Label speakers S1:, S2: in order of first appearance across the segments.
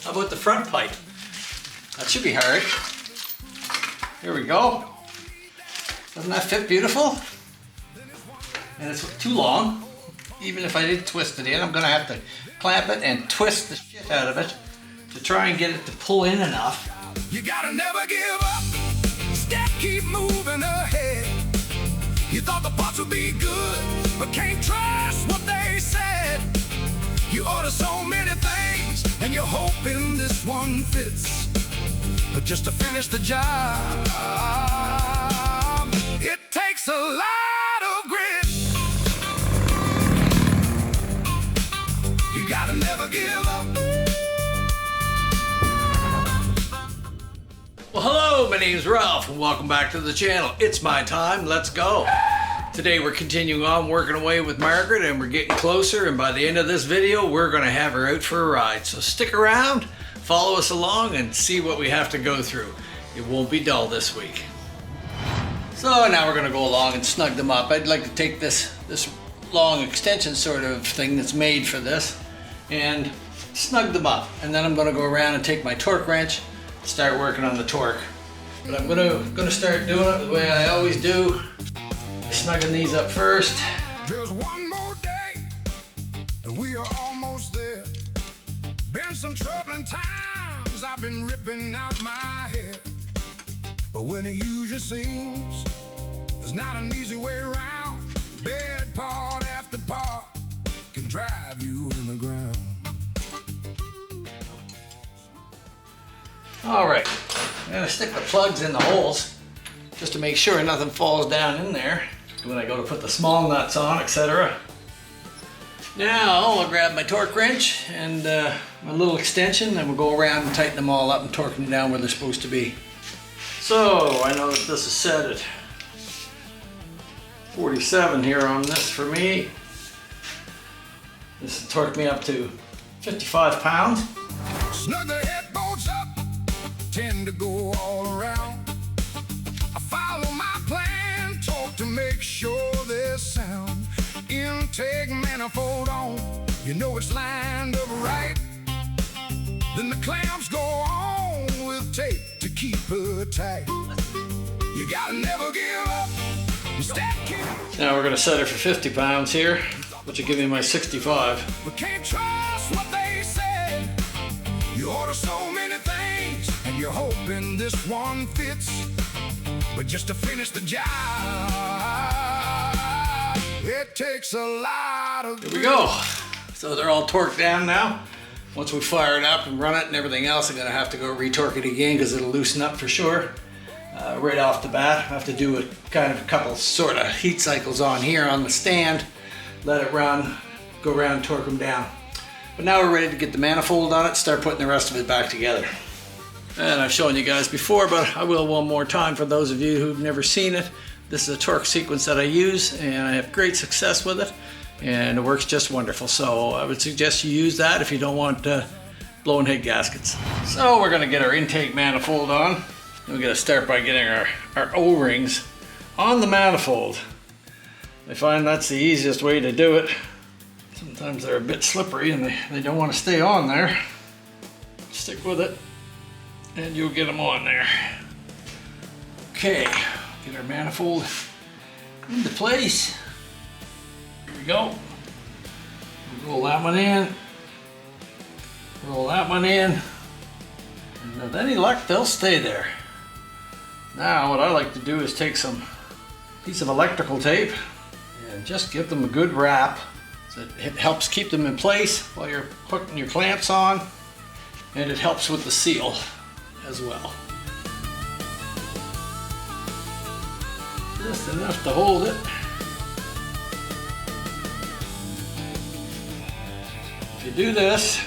S1: How about the front pipe? That should be hard. Here we go. Doesn't that fit beautiful? And it's too long. Even if I did twist it in, I'm gonna have to clamp it and twist the shit out of it to try and get it to pull in enough.
S2: You gotta never give up. Step, keep moving ahead. You thought the parts would be good, but can't trust what they said. You order so many things, and you're hoping this one fits. But just to finish the job, it takes a lot of grit. You gotta never give up.
S1: Well, hello, my name's Ralph, and welcome back to the channel. It's my time, let's go. Today we're continuing on working away with Margaret, and we're getting closer, and by the end of this video, we're gonna have her out for a ride. So stick around, follow us along, and see what we have to go through. It won't be dull this week. So now we're gonna go along and snug them up. I'd like to take this long extension sort of thing that's made for this and snug them up. And then I'm gonna go around and take my torque wrench, start working on the torque. But I'm gonna start doing it the way I always do, snugging these up first.
S2: There's one more day, and we are almost there. Been some troubling times, I've been ripping out my hair. But when it usually seems there's not an easy way around, bad part after part can drive you in the ground.
S1: All right, I'm gonna stick the plugs in the holes just to make sure nothing falls down in there when I go to put the small nuts on, etc. Now I'll grab my torque wrench and my little extension, and we'll go around and tighten them all up and torque them down where they're supposed to be. So I know that this is set at 47 here on this for me. This will torque me up to 55 pounds.
S2: Snug the head bolts up, tend to go all around. I follow my plan, torque to make sure there's sound. Intake manifold on, you know it's lined up right. Then the clamps go on with tape to keep her tight. You gotta never give up.
S1: Now we're gonna set her for 50 pounds here, which will give me my 65.
S2: We can't trust what they said. You order so many things, and you're hoping this one fits. But just to finish the job, it takes a lot of...
S1: Here we go. So they're all torqued down now. Once we fire it up and run it and everything else, I'm gonna have to go retorque it again because it'll loosen up for sure. Right off the bat, I have to do a couple sort of heat cycles on here on the stand, let it run, go around and torque them down. But now we're ready to get the manifold on it, start putting the rest of it back together. And I've shown you guys before, but I will one more time for those of you who've never seen it. This is a torque sequence that I use, and I have great success with it, and it works just wonderful. So I would suggest you use that if you don't want blowing head gaskets. So we're gonna get our intake manifold on. We're gonna start by getting our O-rings on the manifold. I find that's the easiest way to do it. Sometimes they're a bit slippery and they don't want to stay on there. Stick with it and you'll get them on there. Okay, get our manifold into place. Here we go. Roll that one in. Roll that one in. And with any luck, they'll stay there. Now what I like to do is take some piece of electrical tape and just give them a good wrap. So it helps keep them in place while you're putting your clamps on, and it helps with the seal as well. Just enough to hold it. If you do this,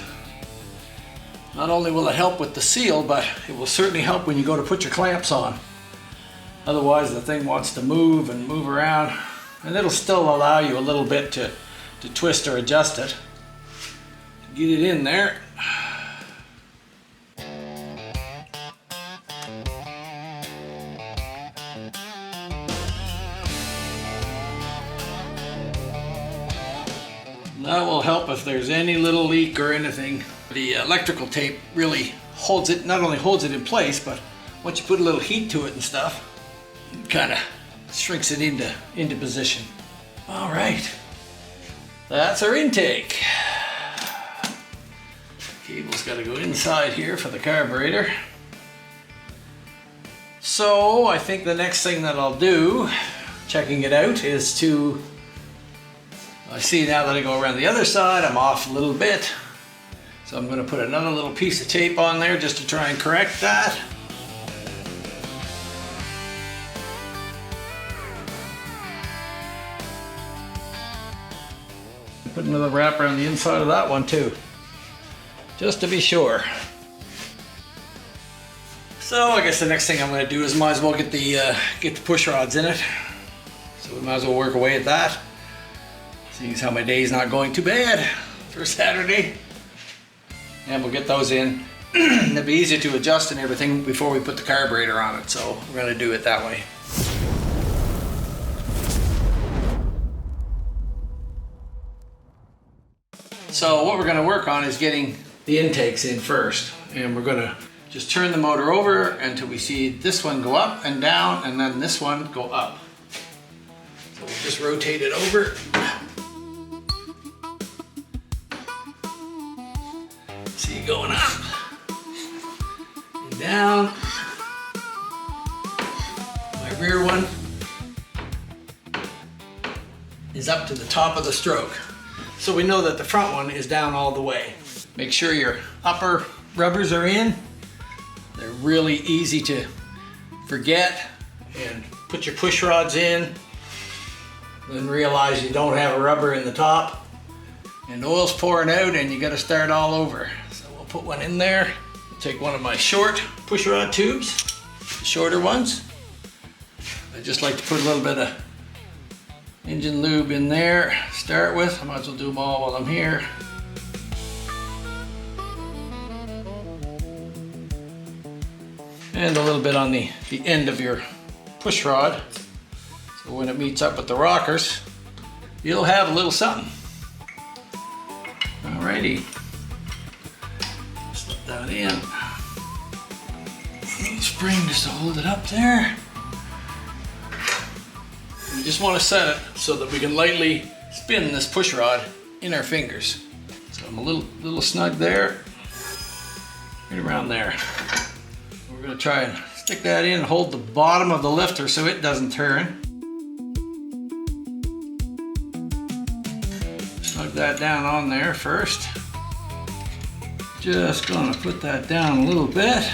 S1: not only will it help with the seal, but it will certainly help when you go to put your clamps on. Otherwise the thing wants to move and move around, and it'll still allow you a little bit to twist or adjust it. Get it in there. That will help if there's any little leak or anything The electrical tape really holds it, not only holds it in place, but once you put a little heat to it and stuff, it kind of shrinks it into position. All right, that's our intake. Cable's got to go inside here for the carburetor. So I think the next thing that I'll do, checking it out, is to, I see now that I go around the other side, I'm off a little bit. So I'm going to put another little piece of tape on there just to try and correct that. Put another wrap around the inside of that one too, just to be sure. So I guess the next thing I'm going to do is might as well get the push rods in it. So we might as well work away at that. Seeing as how my day's not going too bad for Saturday. And we'll get those in. It'll be easier to adjust and everything before we put the carburetor on it. So we're going to do it that way. So what we're going to work on is getting the intakes in first. And we're going to just turn the motor over until we see this one go up and down, and then this one go up. So we'll just rotate it over. See it going up and down. My rear one is up to the top of the stroke. So we know that the front one is down all the way. Make sure your upper rubbers are in. They're really easy to forget, and put your push rods in, then realize you don't have a rubber in the top and oil's pouring out and you got to start all over. So we'll put one in there. Take one of my short push rod tubes, the shorter ones. I just like to put a little bit of engine lube in there, start with. I might as well do them all while I'm here. And a little bit on the end of your push rod. So when it meets up with the rockers, you'll have a little something. Alrighty. Slip that in. A little spring just to hold it up there. You just want to set it so that we can lightly spin this push rod in our fingers. So I'm a little snug there, right around there. We're going to try and stick that in and hold the bottom of the lifter so it doesn't turn. Snug that down on there first. Just going to put that down a little bit.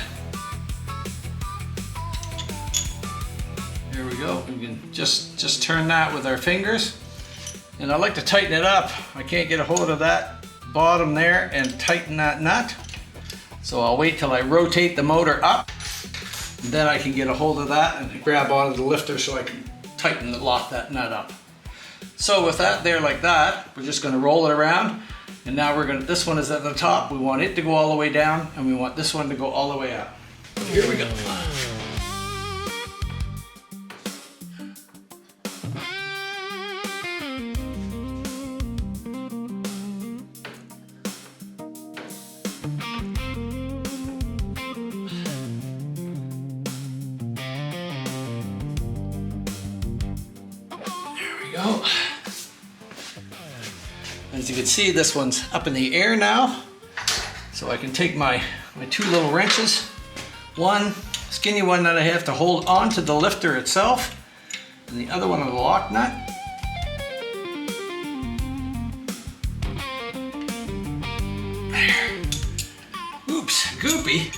S1: There we go. We can just turn that with our fingers. And I like to tighten it up. I can't get a hold of that bottom there and tighten that nut. So I'll wait till I rotate the motor up, and then I can get a hold of that and grab onto the lifter so I can tighten and lock that nut up. So with that there like that, we're just going to roll it around, and now this one is at the top. We want it to go all the way down, and we want this one to go all the way up. Here we go. Go. As you can see, this one's up in the air now, so I can take my two little wrenches, one skinny one that I have to hold onto the lifter itself, and the other one of the lock nut. There. Oops, goopy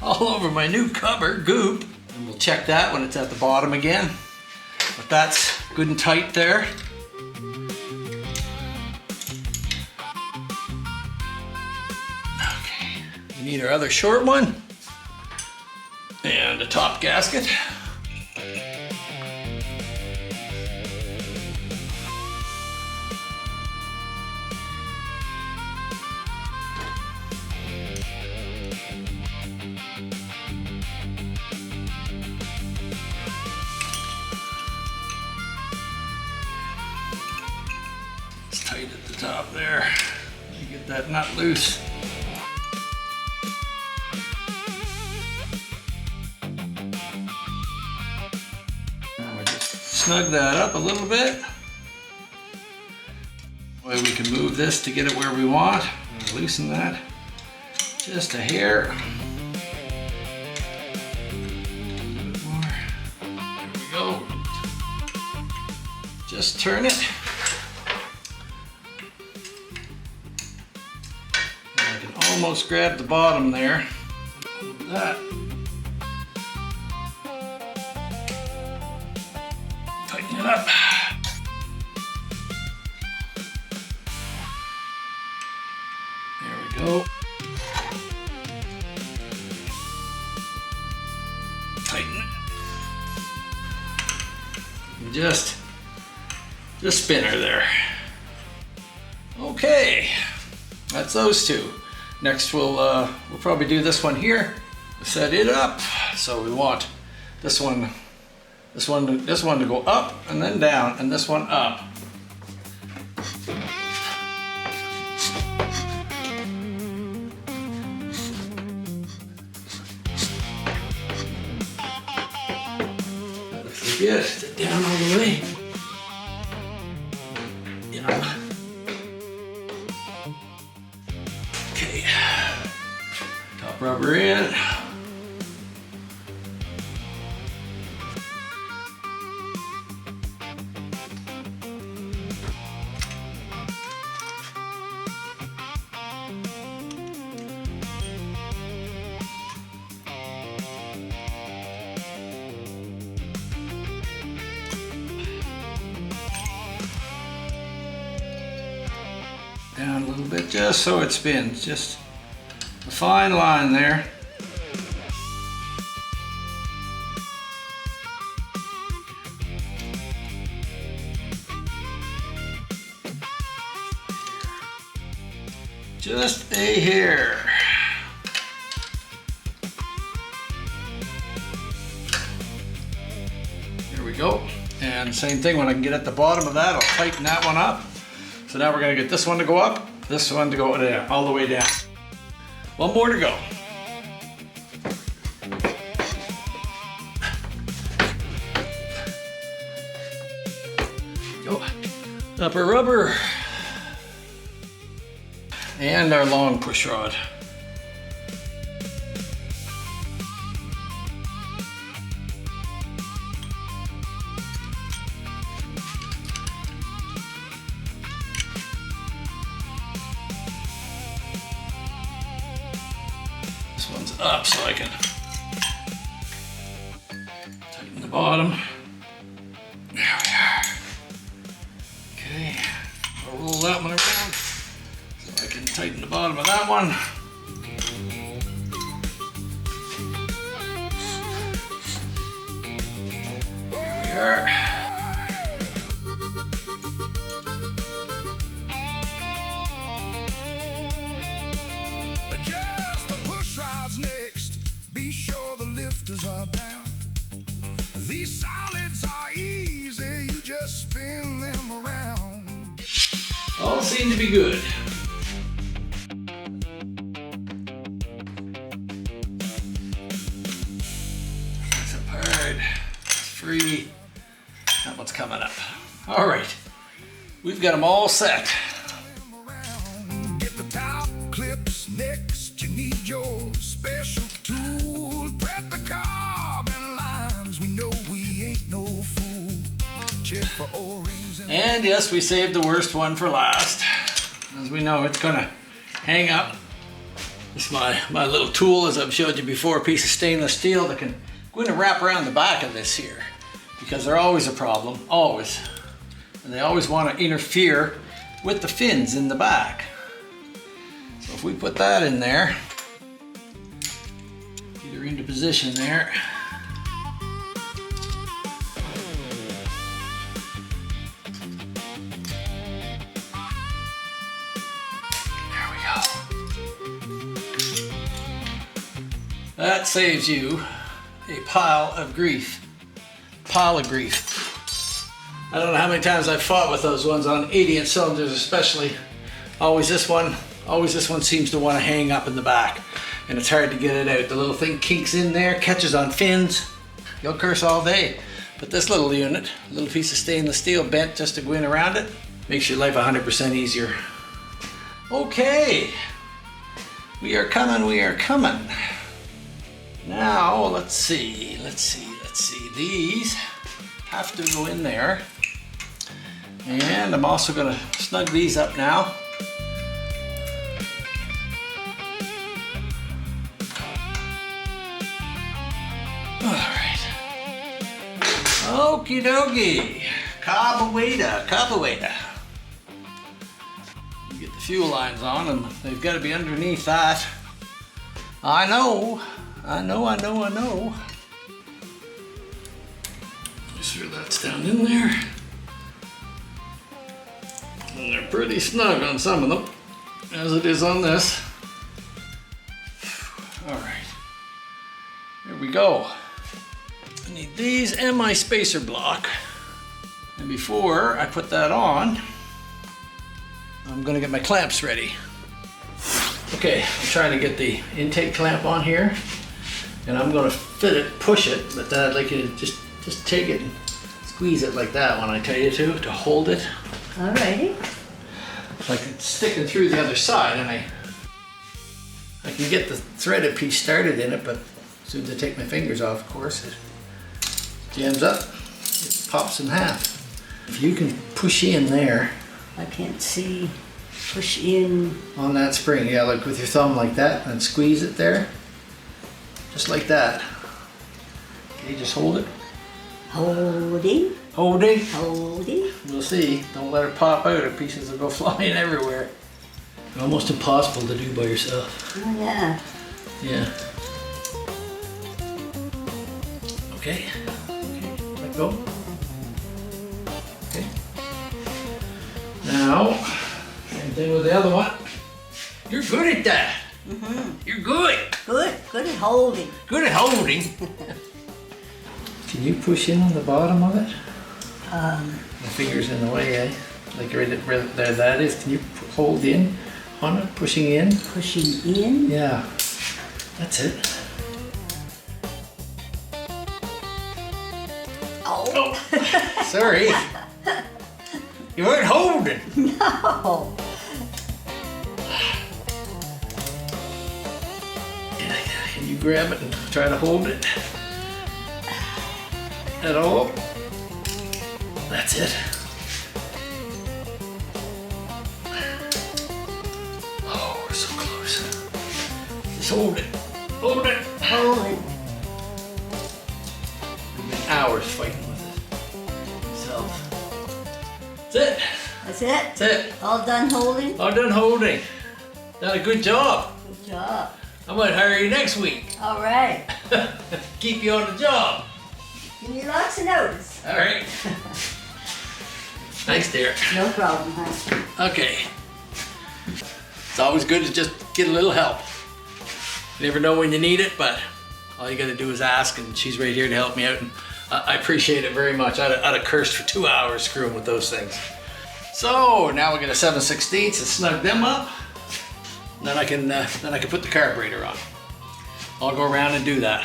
S1: all over my new cover, goop. And we'll check that when it's at the bottom again. But that's good and tight there. Okay, we need our other short one and a top gasket. Tight at the top there. There you Get that nut loose. And we just snug that up a little bit. That way we can move this to get it where we want. Loosen that just a hair. There we go. Just turn it. And I can almost grab the bottom there. Like that. Tighten it up. There we go. Tighten it. And just spin her there. Okay, that's those two. Next we'll probably do this one here. Set it up. So we want this one to go up and then down, and this one up. Gotta forget it down all the way. Yeah. Okay. Top rubber in. Down a little bit, just so it spins. Just a fine line there. Just a hair. There we go. And same thing, when I can get at the bottom of that, I'll tighten that one up. So now we're going to get this one to go up, this one to go down, all the way down. One more to go. Go. Upper rubber. And our long push rod. This one's up so I can tighten the bottom. There we are. Okay, I'll roll that one around so I can tighten the bottom of that one. Here we are.
S2: Are down. These solids are easy, you just spin them around.
S1: All seem to be good. That's apart. It's free. That one's coming up. All right, we've got them all set.
S2: Get the top clips next. You need your special tool. Prep the carb and lines. We know we ain't no fool. Check for O-rings
S1: And yes, we saved the worst one for last. As we know, it's gonna hang up. It's my little tool, as I've showed you before, a piece of stainless steel that can go in and wrap around the back of this here, because they're always a problem, always. And they always want to interfere with the fins in the back. So if we put that in there, get her into position there. There we go. That saves you a pile of grief. Pile of grief. I don't know how many times I've fought with those ones on 80-inch cylinders especially. Always this one Always this one seems to want to hang up in the back, and it's hard to get it out. The little thing kinks in there, catches on fins. You'll curse all day. But this little unit, a little piece of stainless steel bent just to go in around it, makes your life 100% easier. Okay, we are coming, we are coming. Now, let's see. These have to go in there. And I'm also gonna snug these up now. All right. Okie dokie. Carberator. Get the fuel lines on, and they've got to be underneath that. I know. Make sure that's down in there. And they're pretty snug on some of them, as it is on this. All right, here we go. I need these and my spacer block. And before I put that on, I'm gonna get my clamps ready. Okay, I'm trying to get the intake clamp on here, and I'm gonna fit it, push it, but then I'd like you to just take it and squeeze it like that when I tell you to hold it.
S3: Alrighty.
S1: Like it's sticking through the other side, and I can get the threaded piece started in it, but as soon as I take my fingers off, of course, it jams up, it pops in half. If you can push in there.
S3: I can't see. Push in.
S1: On that spring, yeah, like with your thumb like that, and squeeze it there. Just like that. Okay, just hold it.
S3: Holding.
S1: Holding.
S3: Holding.
S1: We'll see. Don't let it pop out or pieces will go flying everywhere. Almost impossible to do by yourself.
S3: Oh yeah.
S1: Yeah. Okay. Let go. Okay. Now, same thing with the other one. You're good at that.
S3: Mm-hmm.
S1: You're good.
S3: Good at holding.
S1: Good at holding. Can you push in on the bottom of it? The finger's in the way, eh? Like right there, that is. Can you hold in on it, pushing in?
S3: Pushing in?
S1: Yeah. That's it.
S3: Oh.
S1: Sorry. You weren't holding.
S3: No.
S1: Can you grab it and try to hold it? At all? That's it. Oh, we're so close. Just hold it. Hold it.
S3: Hold it.
S1: We've been hours fighting with it. Myself. That's it.
S3: That's it?
S1: That's it.
S3: All done holding?
S1: All done holding. Done a good job.
S3: Good job.
S1: I might hire you next week.
S3: All right.
S1: Keep you on the job.
S3: Give me lots of notice.
S1: All right. Thanks, dear.
S3: No problem, honey.
S1: Okay. It's always good to just get a little help. You never know when you need it, but all you gotta do is ask, and she's right here to help me out, and I appreciate it very much. I'd have cursed for 2 hours screwing with those things. So now we get a 7/16 and snug them up. Then I can put the carburetor on. I'll go around and do that.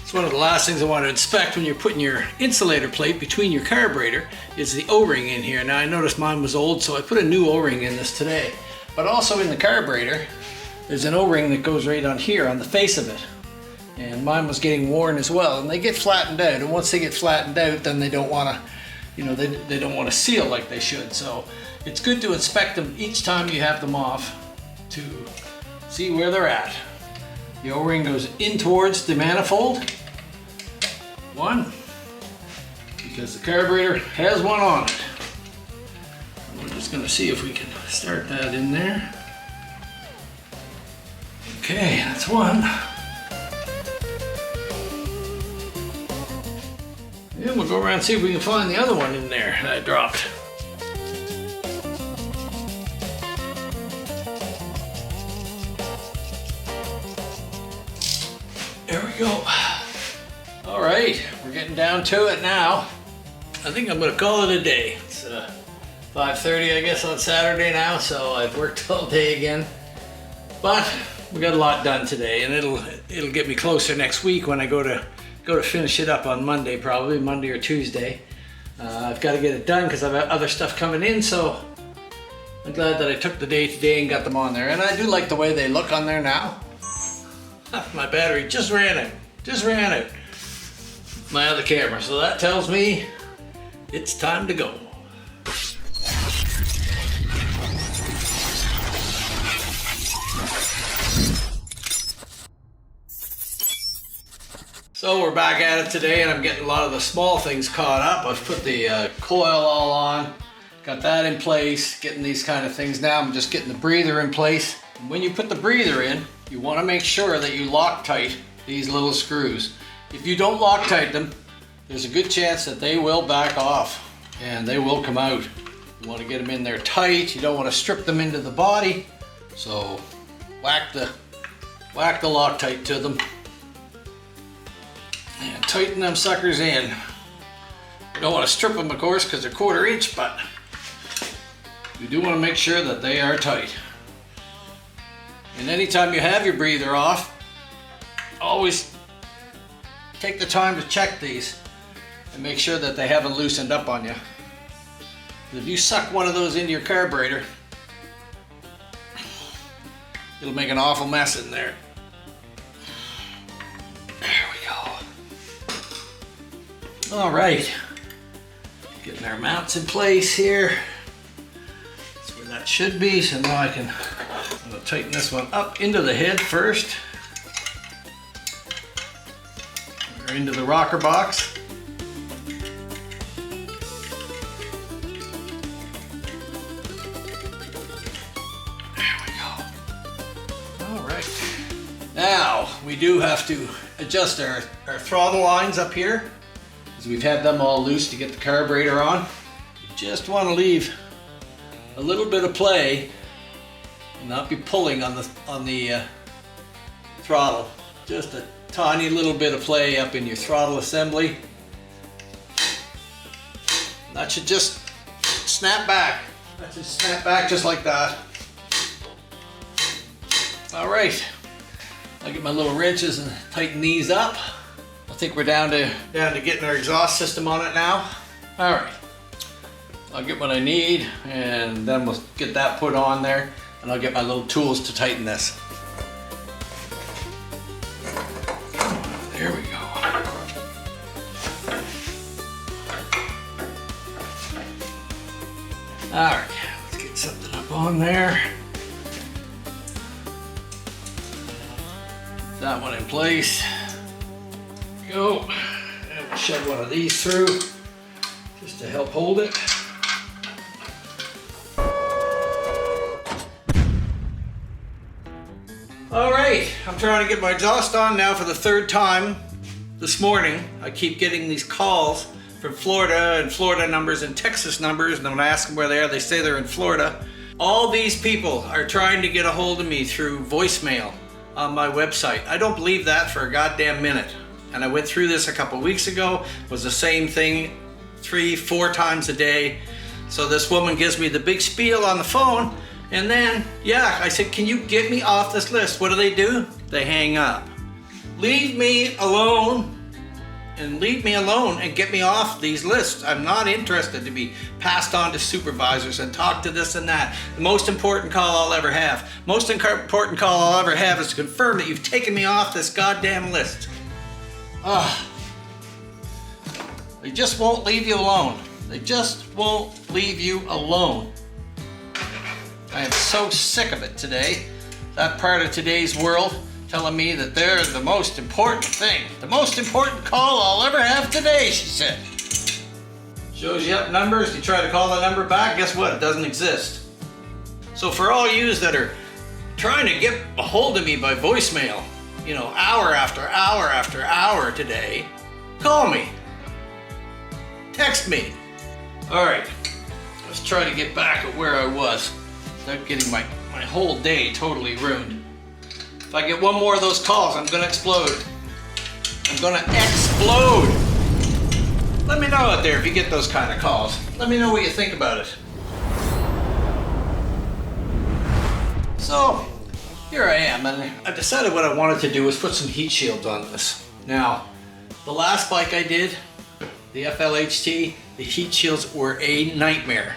S1: It's one of the last things I want to inspect when you're putting your insulator plate between your carburetor is the O-ring in here. Now I noticed mine was old, so I put a new O-ring in this today. But also in the carburetor, there's an O-ring that goes right on here on the face of it. And mine was getting worn as well, and they get flattened out. And once they get flattened out, then they don't want to, they don't want to seal like they should. So it's good to inspect them each time you have them off to see where they're at. The O-ring goes in towards the manifold. One, because the carburetor has one on it. And we're just going to see if we can start that in there. Okay, that's one. And we'll go around and see if we can find the other one in there that I dropped. There we go. All right, we're getting down to it now. I think I'm gonna call it a day. It's 5:30, I guess, on Saturday now, so I've worked all day again. But we got a lot done today, and it'll get me closer next week when I go to finish it up on Monday, probably Monday or Tuesday. I've got to get it done because I've got other stuff coming in, so I'm glad that I took the day today and got them on there. And I do like the way they look on there now. My battery just ran out. My other camera, so that tells me it's time to go. So we're back at it today, and I'm getting a lot of the small things caught up. I've put the coil all on, got that in place, getting these kind of things now. I'm just getting the breather in place. And when you put the breather in, you want to make sure that you Loctite these little screws. If you don't Loctite them, there's a good chance that they will back off and they will come out. You want to get them in there tight. You don't want to strip them into the body. So whack the Loctite to them and tighten them suckers in. You don't want to strip them, of course, because they're 1/4 inch, but you do want to make sure that they are tight. And anytime you have your breather off, always take the time to check these and make sure that they haven't loosened up on you. If you suck one of those into your carburetor, it'll make an awful mess in there. There we go. All right, getting our mounts in place here. That's where that should be. So now I'm gonna tighten this one up into the head first, or into the rocker box. Now, we do have to adjust our throttle lines up here, because we've had them all loose to get the carburetor on. You just want to leave a little bit of play and not be pulling on the throttle. Just a tiny little bit of play up in your throttle assembly. That should just snap back. That should snap back just like that. All right. I'll get my little wrenches and tighten these up. I think we're down to getting our exhaust system on it now. All right, I'll get what I need, and then we'll get that put on there, and I'll get my little tools to tighten this. There we go. All right, let's get something up on there. That one in place. Go. And we'll shove one of these through just to help hold it. All right, I'm trying to get my exhaust on now for the 3rd time this morning. I keep getting these calls from Florida, and Florida numbers and Texas numbers, and when I ask them where they are, they say they're in Florida. All these people are trying to get a hold of me through voicemail on my website. I don't believe that for a goddamn minute. And I went through this a couple weeks ago. It was the same thing 3-4 times a day. So this woman gives me the big spiel on the phone, and then, yeah, I said, can you get me off this list? What do? They hang up. Leave me alone, and leave me alone and get me off these lists. I'm not interested to be passed on to supervisors and talk to this and that. The most important call I'll ever have. Most important call I'll ever have is to confirm that you've taken me off this goddamn list. They just won't leave you alone. They just won't leave you alone. I am so sick of it today. That part of today's world telling me that they're the most important thing. The most important call I'll ever have today, she said. Shows you up numbers, you try to call the number back, guess what? It doesn't exist. So for all yous that are trying to get a hold of me by voicemail, you know, hour after hour after hour today, call me. Text me. All right, let's try to get back at where I was without getting my whole day totally ruined. If I get one more of those calls, I'm gonna explode. I'm gonna explode. Let me know out there if you get those kind of calls. Let me know what you think about it. So, here I am, and I decided what I wanted to do was put some heat shields on this. Now, the last bike I did, the FLHT, the heat shields were a nightmare.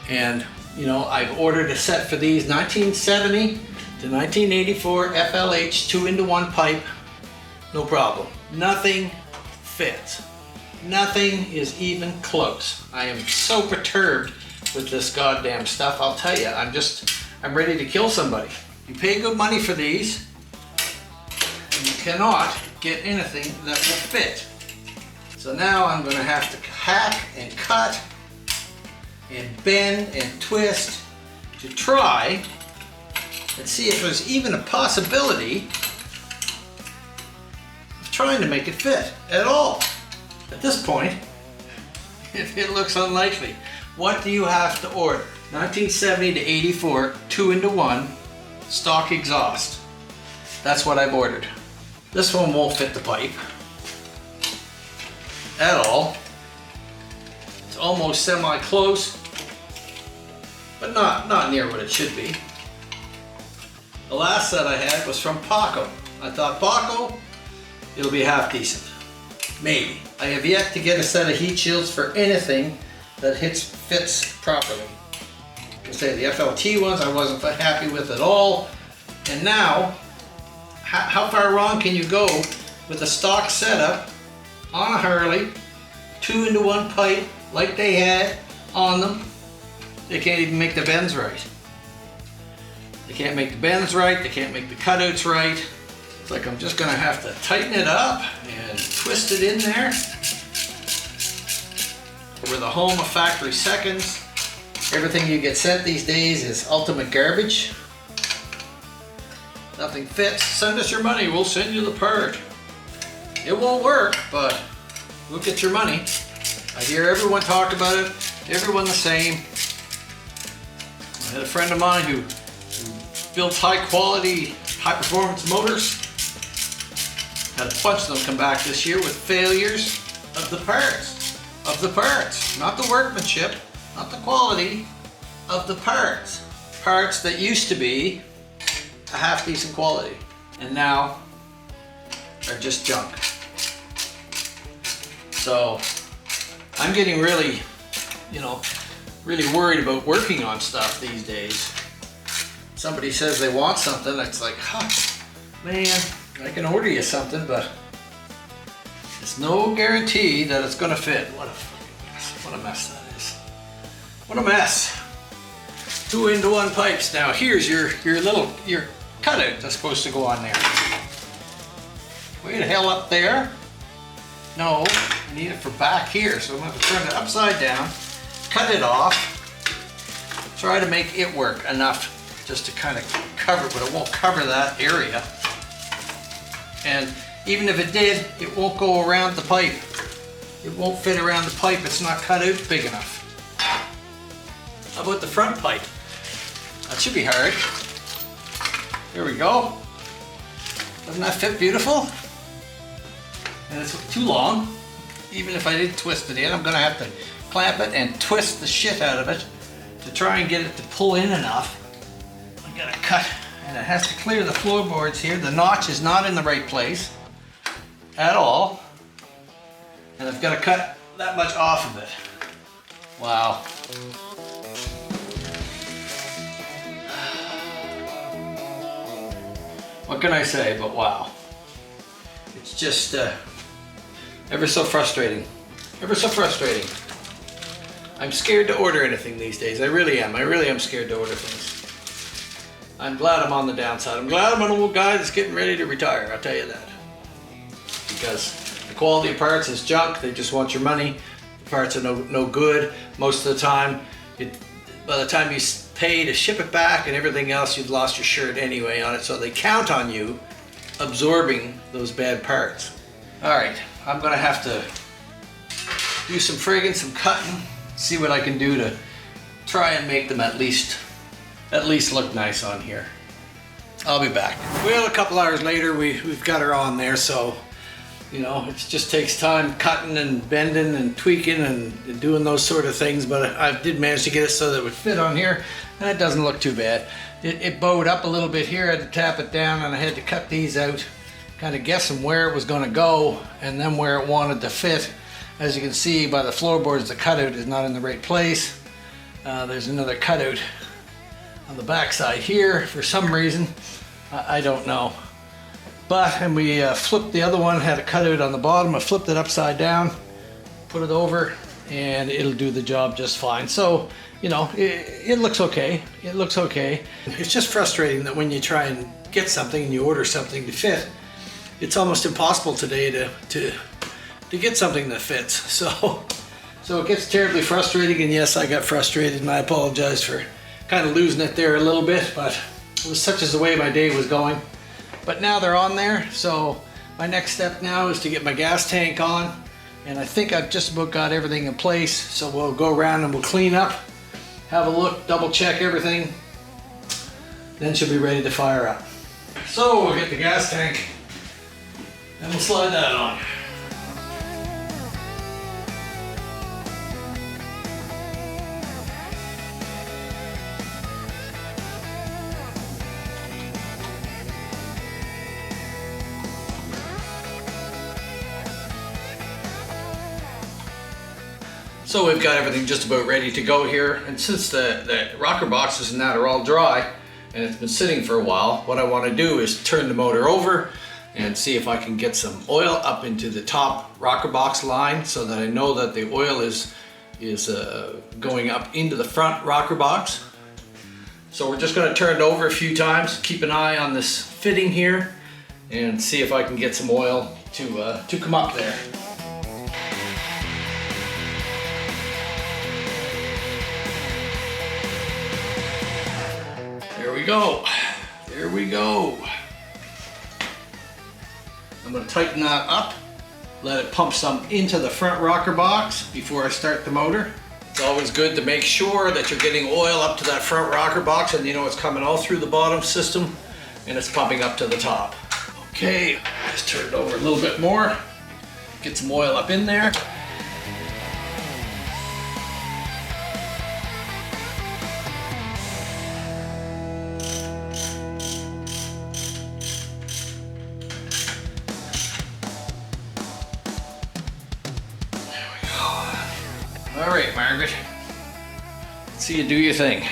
S1: And you know, I've ordered a set for these 1970 to 1984 FLH 2-into-1 pipe, no problem. Nothing fits. Nothing is even close. I am so perturbed with this goddamn stuff, I'll tell you. I'm ready to kill somebody. You pay good money for these, and you cannot get anything that will fit. So now I'm going to have to hack and cut and bend and twist to try and see if there's even a possibility of trying to make it fit at all. At this point, it looks unlikely. What do you have to order? 1970 to 84 2-into-1 stock exhaust. That's what I've ordered. This one won't fit the pipe at all. It's almost semi-close, but not near what it should be. The last set I had was from Paco. I thought, Paco, it'll be half decent. Maybe. I have yet to get a set of heat shields for anything that fits properly. I say the FLT ones I wasn't happy with at all. And now, how far wrong can you go with a stock setup on a Harley, 2-into-1 pipe like they had on them? They can't even make the bends right. They can't make the bends right, they can't make the cutouts right. It's like I'm just gonna have to tighten it up and twist it in there. We're the home of factory seconds. Everything you get sent these days is ultimate garbage. Nothing fits. Send us your money, we'll send you the part. It won't work, but we'll get your money. I hear everyone talk about it, everyone the same. I had a friend of mine who built high quality, high performance motors. Had a bunch of them come back this year with failures of the parts. Not the workmanship, not the quality, of the parts. Parts that used to be a half decent quality and now are just junk. So I'm getting really, really worried about working on stuff these days. Somebody says they want something, it's like, man, I can order you something, but it's no guarantee that it's gonna fit. What a fucking mess. What a mess that is. What a mess. 2-into-1 pipes. Now here's your cutout that's supposed to go on there. Way the hell up there. No, I need it for back here, so I'm gonna have to turn it upside down, cut it off, try to make it work enough just to kind of cover, but it won't cover that area. And even if it did, it won't go around the pipe. It won't fit around the pipe, it's not cut out big enough. How about the front pipe? That should be hard. Here we go. Doesn't that fit beautiful? And it's too long. Even if I did twist it in, I'm gonna have to clamp it and twist the shit out of it to try and get it to pull in enough. I gotta cut, and it has to clear the floorboards here. The notch is not in the right place at all. And I've got to cut that much off of it. Wow. What can I say but wow. It's just ever so frustrating. Ever so frustrating. I'm scared to order anything these days. I really am. I really am scared to order things. I'm glad I'm on the downside. I'm glad I'm an old guy that's getting ready to retire, I'll tell you that. Because the quality of parts is junk, they just want your money. The parts are no good. Most of the time, by the time you pay to ship it back and everything else, you've lost your shirt anyway on it, so they count on you absorbing those bad parts. Alright, I'm gonna have to do some friggin', some cutting, see what I can do to try and make them at least look nice on here. I'll be back. Well, a couple hours later, we've got her on there, so it just takes time cutting and bending and tweaking and doing those sort of things, but I did manage to get it so that it would fit on here, and it doesn't look too bad. it bowed up a little bit here. I had to tap it down and I had to cut these out, kind of guessing where it was going to go and then where it wanted to fit. As you can see by the floorboards, the cutout is not in the right place. There's another cutout on the back side here for some reason. I don't know. And we flipped the other one, had a cutout on the bottom. I flipped it upside down, put it over, and it'll do the job just fine. So, you know, it looks okay. It looks okay. It's just frustrating that when you try and get something and you order something to fit, it's almost impossible today to get something that fits. So it gets terribly frustrating, and yes, I got frustrated, and I apologize for kind of losing it there a little bit, but it was such as the way my day was going. But now they're on there, so my next step now is to get my gas tank on, and I think I've just about got everything in place. So we'll go around and we'll clean up, have a look, double check everything, then she'll be ready to fire up. So we'll get the gas tank and we'll slide that on. So we've got everything just about ready to go here, and since the rocker boxes and that are all dry and it's been sitting for a while, what I want to do is turn the motor over and see if I can get some oil up into the top rocker box line so that I know that the oil is going up into the front rocker box. So we're just going to turn it over a few times, keep an eye on this fitting here, and see if I can get some oil to come up there. There we go. There we go. I'm going to tighten that up, let it pump some into the front rocker box before I start the motor. It's always good to make sure that you're getting oil up to that front rocker box, and you know it's coming all through the bottom system and it's pumping up to the top. Okay, just turn it over a little bit more, get some oil up in there. All right, Margaret, let's see you do your thing.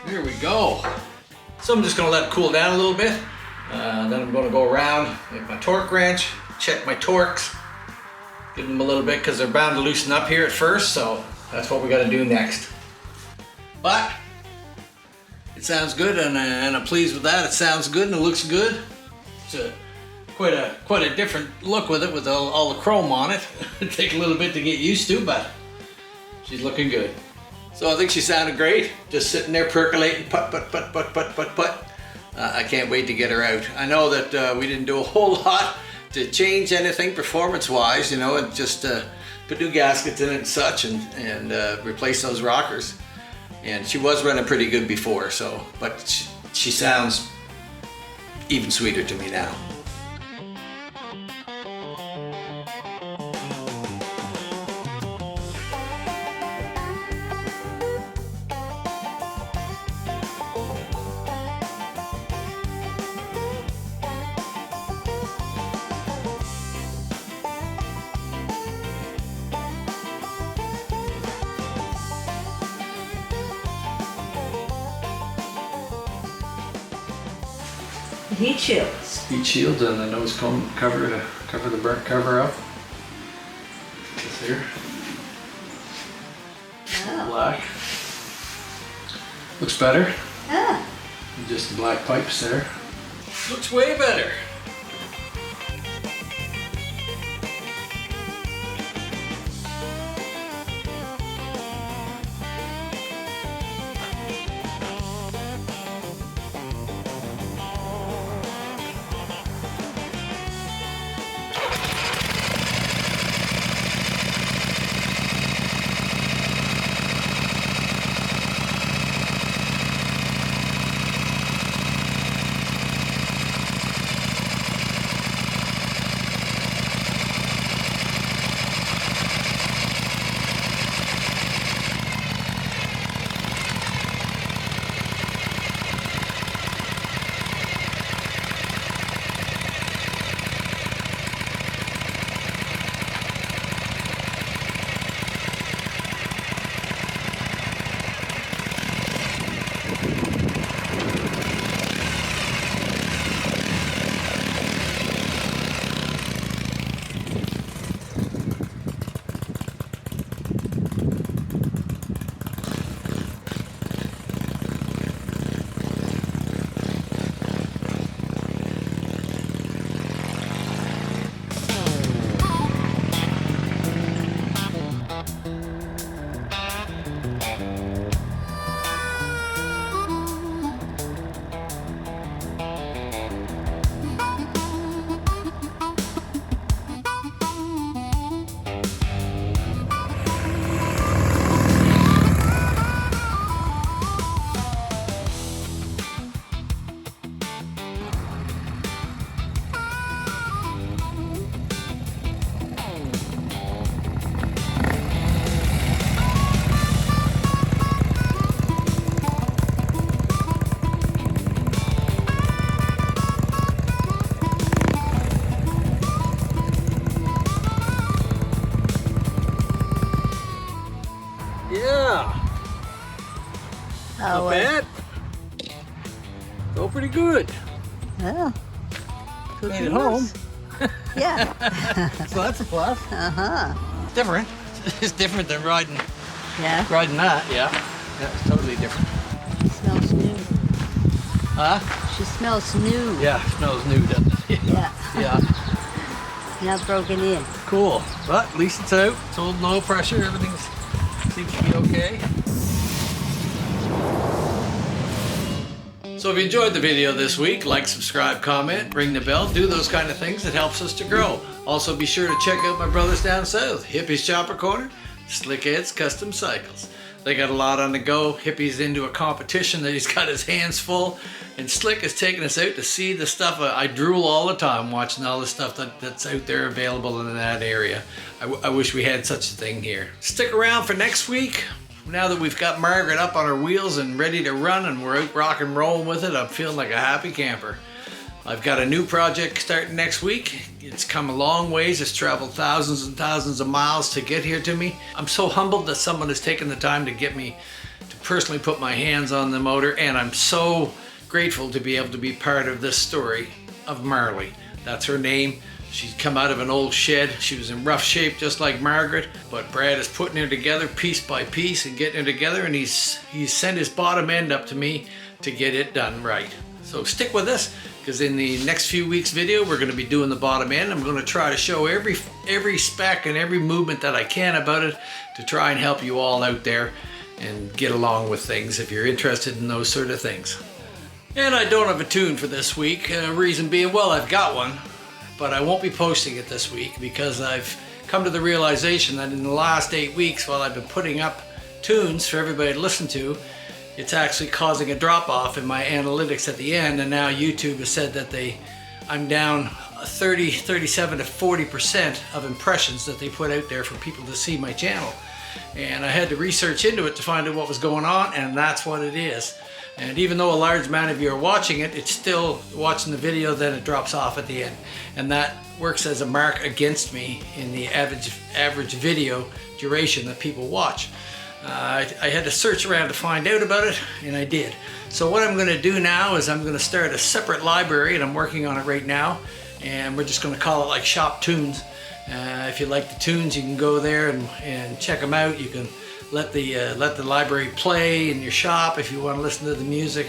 S1: Here we go. So I'm just going to let it cool down a little bit. Then I'm going to go around with my torque wrench, check my torques, give them a little bit because they're bound to loosen up here at first. So that's what we got to do next. But it sounds good, and I'm pleased with that. It sounds good and it looks good. It's quite a different look with it, with all the chrome on it. It'll take a little bit to get used to, but she's looking good. So I think she sounded great, just sitting there percolating, put. I can't wait to get her out. I know that we didn't do a whole lot to change anything performance-wise, you know, and just put new gaskets in it and such, and replace those rockers. And she was running pretty good before, so, but she sounds even sweeter to me now.
S3: Heat shields.
S1: Heat shields and the nose cone cover to cover the burnt cover up. This here.
S3: Oh.
S1: Black. Looks better.
S3: Ah.
S1: Just the black pipes there. Looks way better.
S3: Oh,
S1: Not bad. Go pretty good.
S3: Well,
S1: Made it home.
S3: Yeah.
S1: So that's a plus. Different. It's different than riding
S3: Yeah.
S1: that. Yeah. Yeah, it's totally different.
S3: She smells new.
S1: Huh?
S3: She smells new.
S1: Yeah, it smells new, doesn't it?
S3: Yeah.
S1: Yeah.
S3: Not broken in.
S1: Cool. But at least it's out. It's holding no pressure. Everything seems to be okay. So if you enjoyed the video this week, like, subscribe, comment, ring the bell, do those kind of things. It helps us to grow. Also be sure to check out my brothers down south, Hippie's Chopper Corner, Slickhead's Custom Cycles. They got a lot on the go. Hippie's into a competition that he's got his hands full, and Slick is taking us out to see the stuff. I drool all the time watching all the stuff that's out there available in that area. I wish we had such a thing here. Stick around for next week. Now that we've got Margaret up on her wheels and ready to run and we're out rock and rolling with it, I'm feeling like a happy camper. I've got a new project starting next week. It's come a long ways. It's traveled thousands and thousands of miles to get here to me. I'm so humbled that someone has taken the time to get me to personally put my hands on the motor, and I'm so grateful to be able to be part of this story of Marley. That's her name. She's come out of an old shed. She was in rough shape just like Margaret, but Brad is putting her together piece by piece and getting her together, and he's sent his bottom end up to me to get it done right. So stick with us, because in the next few weeks video we're going to be doing the bottom end. I'm going to try to show every spec and every movement that I can about it to try and help you all out there and get along with things if you're interested in those sort of things. And I don't have a tune for this week, reason being, well, I've got one, but I won't be posting it this week because I've come to the realization that in the last 8 weeks while I've been putting up tunes for everybody to listen to, it's actually causing a drop off in my analytics at the end, and now YouTube has said that I'm down 37 to 40% of impressions that they put out there for people to see my channel. And I had to research into it to find out what was going on, and that's what it is. And even though a large amount of you are watching it, it's still watching the video, then it drops off at the end. And that works as a mark against me in the average video duration that people watch. I had to search around to find out about it, and I did. So what I'm going to do now is I'm going to start a separate library, and I'm working on it right now, and we're just going to call it like Shop Tunes. If you like the tunes, you can go there and check them out. You can let the library play in your shop if you want to listen to the music,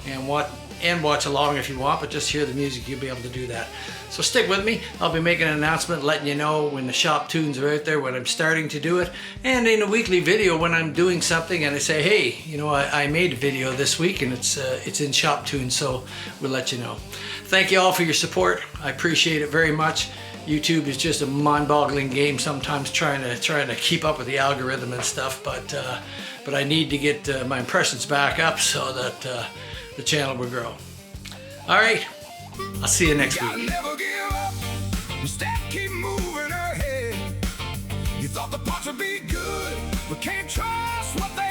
S1: and watch along if you want, but just hear the music, you'll be able to do that. So stick with me. I'll be making an announcement letting you know when the shop tunes are out there, when I'm starting to do it, and in a weekly video when I'm doing something and I say, hey, you know, I made a video this week and it's in shop tunes, so we'll let you know. Thank you all for your support. I appreciate it very much. YouTube is just a mind-boggling game sometimes trying to keep up with the algorithm and stuff, but I need to get my impressions back up so that the channel will grow. All right, I'll see you next week.
S2: Never give up. Instead, keep moving ahead. You thought the parts would be good, but can't trust what they